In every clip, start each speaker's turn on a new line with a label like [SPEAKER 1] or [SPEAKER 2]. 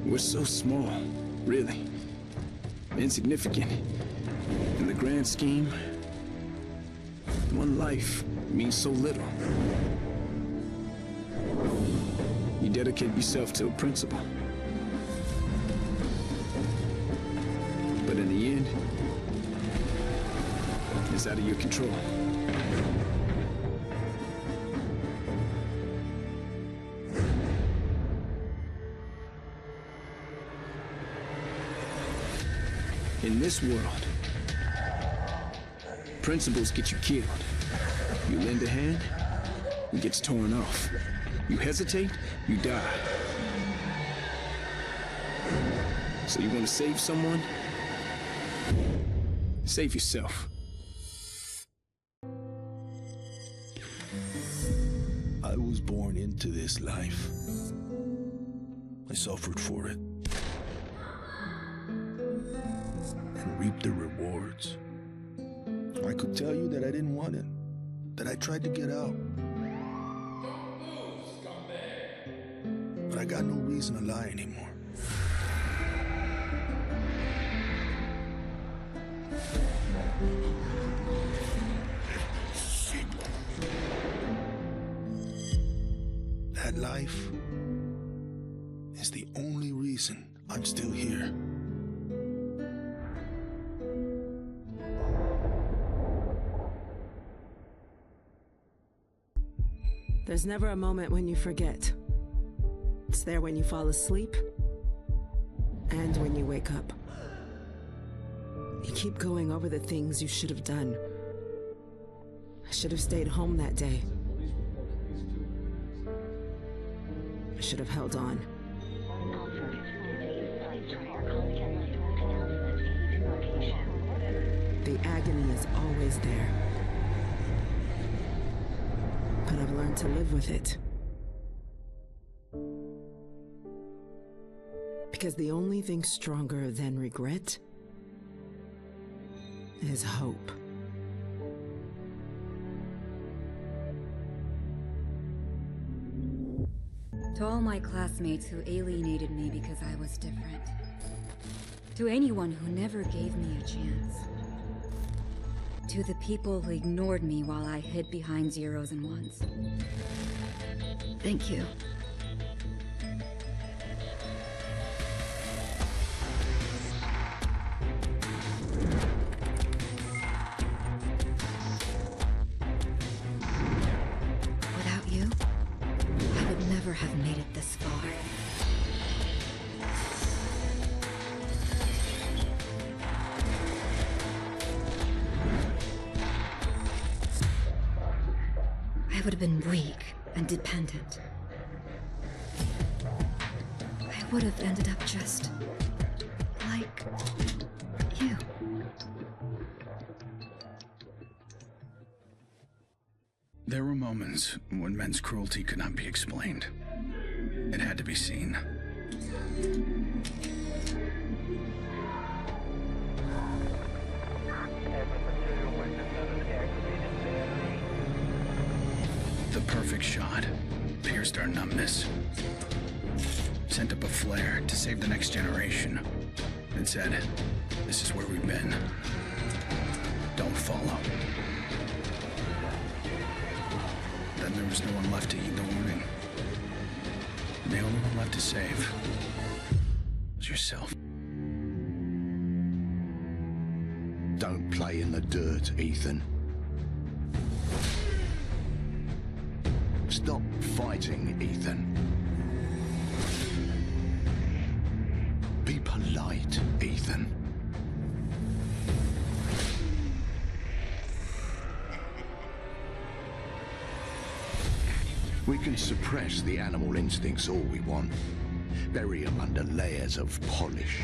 [SPEAKER 1] We're so small, really. Insignificant. In the grand scheme, one life means so little. You dedicate yourself to a principle. But in the end, it's out of your control. In this world, principles get you killed. You lend a hand, it gets torn off. You hesitate, you die. So you want to save someone? Save yourself.
[SPEAKER 2] I was born into this life. I suffered for it. And reaped the rewards. I could tell you that I didn't want it. That I tried to get out. But I got no reason to lie anymore. That life is the only reason I'm still here.
[SPEAKER 3] There's never a moment when you forget. It's there when you fall asleep and when you wake up. You keep going over the things you should have done. I should have stayed home that day. I should have held on. The agony is always there. But I've learned to live with it. Because the only thing stronger than regret is hope.
[SPEAKER 4] To all my classmates who alienated me because I was different. To anyone who never gave me a chance. To the people who ignored me while I hid behind zeros and ones. Thank you. Without you, I would never have made it this far. I would have been weak and dependent. I would have ended up just like you.
[SPEAKER 5] There were moments when men's cruelty could not be explained. It had to be seen. The perfect shot pierced our numbness, sent up a flare to save the next generation, and said, "This is where we've been. Don't follow." Then there was no one left to heed the warning. The only one left to save was yourself.
[SPEAKER 2] Don't play in the dirt, Ethan. Stop fighting, Ethan. Be polite, Ethan. We can suppress the animal instincts all we want, bury them under layers of polish.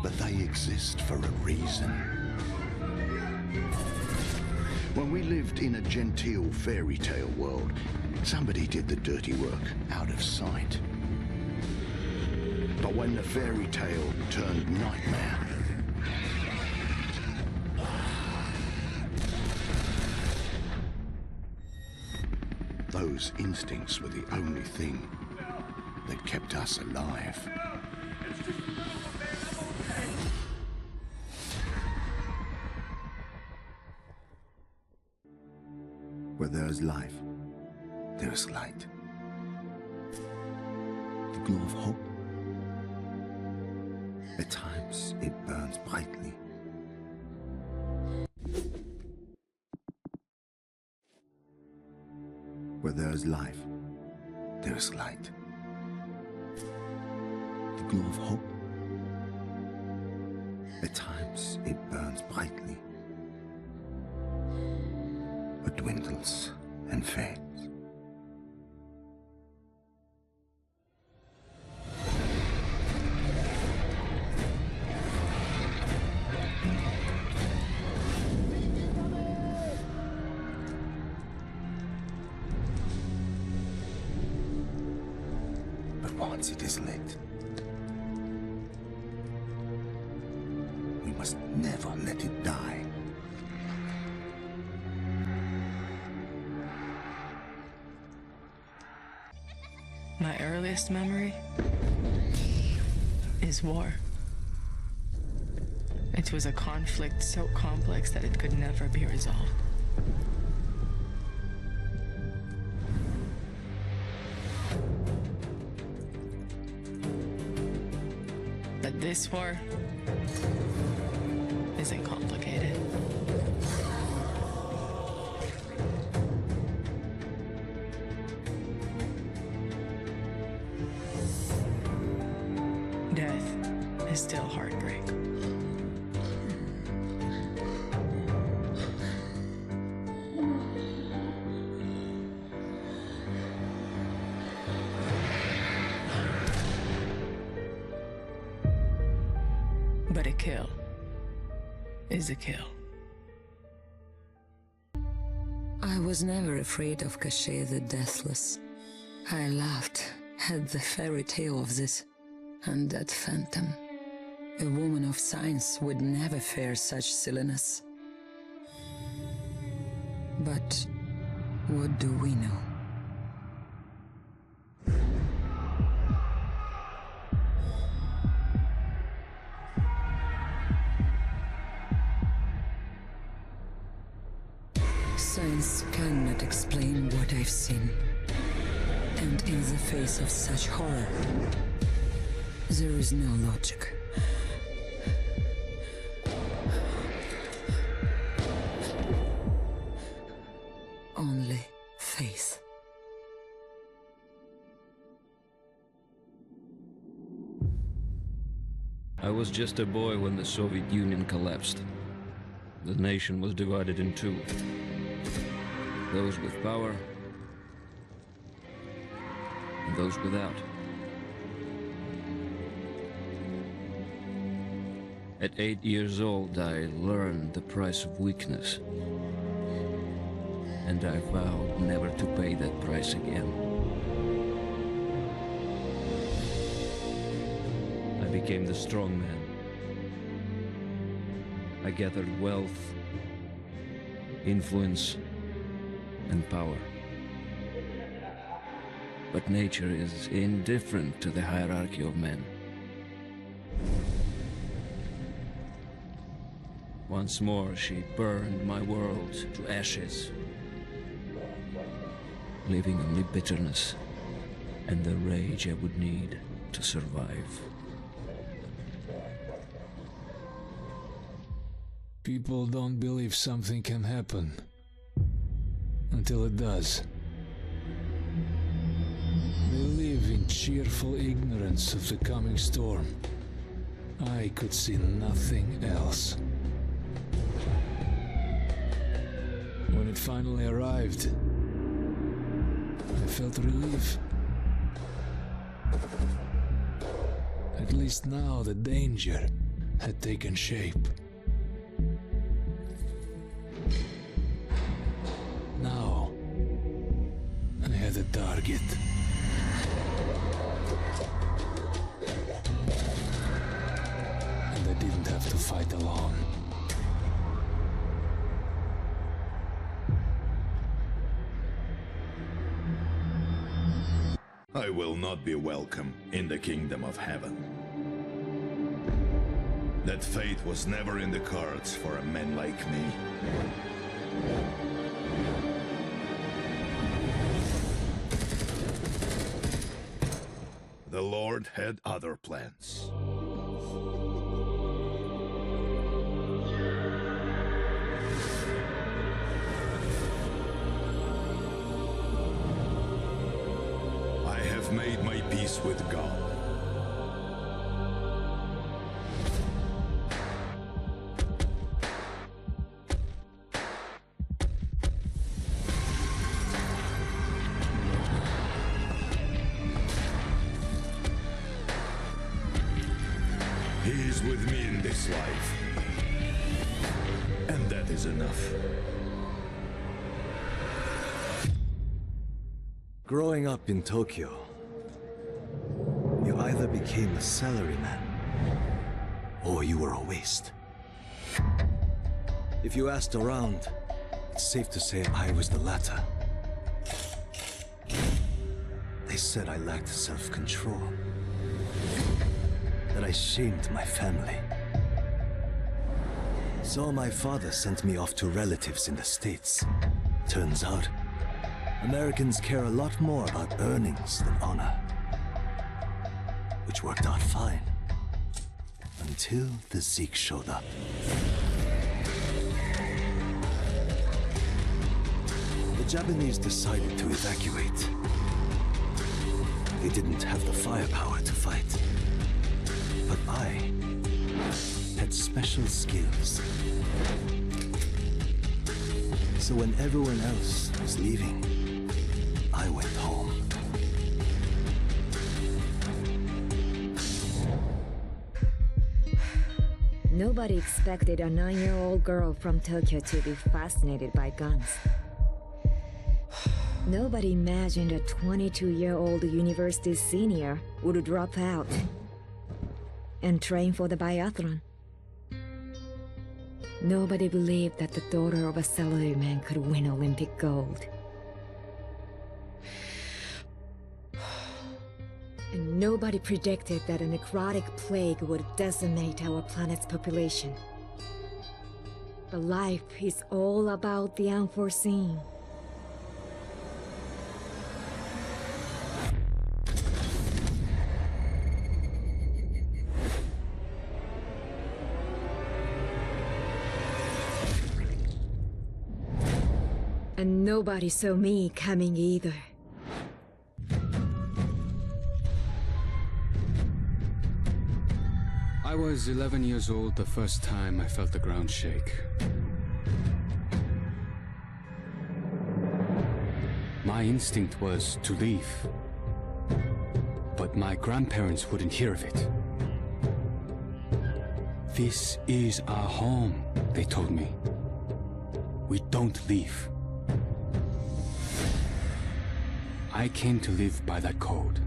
[SPEAKER 2] But they exist for a reason. When we lived in a genteel fairy tale world, somebody did the dirty work out of sight. But when the fairy tale turned nightmare, those instincts were the only thing that kept us alive. Where there is life, there is light. The glow of hope. At times, it burns brightly. Where there is life, there is light. The glow of hope. At times, it burns brightly, but dwindles and fades. But once it is lit, we must never let it die.
[SPEAKER 6] My earliest memory is war. It was a conflict so complex that it could never be resolved. But this war isn't complicated. Death is still heartbreak. But a kill is a kill.
[SPEAKER 7] I was never afraid of Cachet the Deathless. I laughed at the fairy tale of this undead phantom. A woman of science would never fear such silliness. But what do we know? Science cannot explain what I've seen. And in the face of such horror, there is no logic. Only faith.
[SPEAKER 8] I was just a boy when the Soviet Union collapsed. The nation was divided in two. Those with power and those without. At 8 years old, I learned the price of weakness. And I vowed never to pay that price again. I became the strong man. I gathered wealth, influence, and power. But nature is indifferent to the hierarchy of men. Once more, she burned my world to ashes, leaving only bitterness and the rage I would need to survive.
[SPEAKER 9] People don't believe something can happen until it does. They live in cheerful ignorance of the coming storm. I could see nothing else. When it finally arrived, I felt relief. At least now the danger had taken shape. Now, I had a target. And I didn't have to fight alone.
[SPEAKER 10] I will not be welcome in the kingdom of heaven. That fate was never in the cards for a man like me. The Lord had other plans. I have made my peace with God. He is with me in this life. And that is enough.
[SPEAKER 11] Growing up in Tokyo, you either became a salaryman, or you were a waste. If you asked around, it's safe to say I was the latter. They said I lacked self-control, that I shamed my family. So my father sent me off to relatives in the States. Turns out, Americans care a lot more about earnings than honor. Which worked out fine. Until the Zeke showed up. The Japanese decided to evacuate. They didn't have the firepower to fight. But I had special skills. So when everyone else was leaving, I went home.
[SPEAKER 12] Nobody expected a 9-year-old girl from Tokyo to be fascinated by guns. Nobody imagined a 22-year-old university senior would drop out and train for the biathlon. Nobody believed that the daughter of a salaryman could win Olympic gold. And nobody predicted that a necrotic plague would decimate our planet's population. But life is all about the unforeseen. And nobody saw me coming either.
[SPEAKER 13] I was 11 years old the first time I felt the ground shake. My instinct was to leave. But my grandparents wouldn't hear of it. This is our home, they told me. We don't leave. I came to live by that code.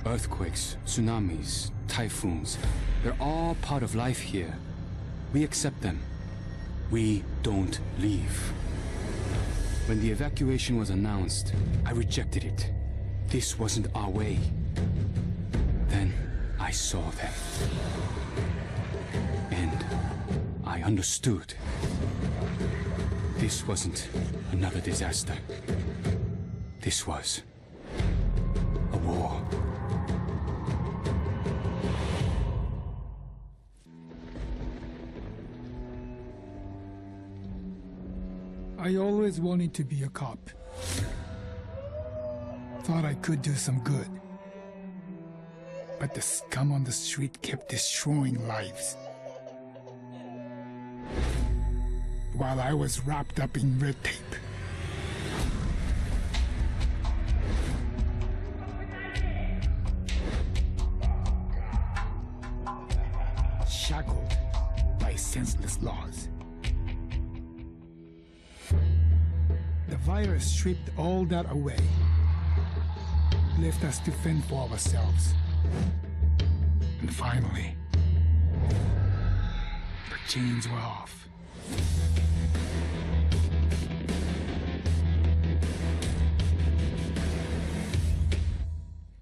[SPEAKER 13] Earthquakes, tsunamis, typhoons, they're all part of life here. We accept them. We don't leave. When the evacuation was announced, I rejected it. This wasn't our way. Then I saw them. And I understood. This wasn't another disaster. This was a war.
[SPEAKER 14] I always wanted to be a cop. Thought I could do some good. But the scum on the street kept destroying lives. While I was wrapped up in red tape. Shackled by senseless laws. The virus stripped all that away, left us to fend for ourselves. And finally, the chains were off.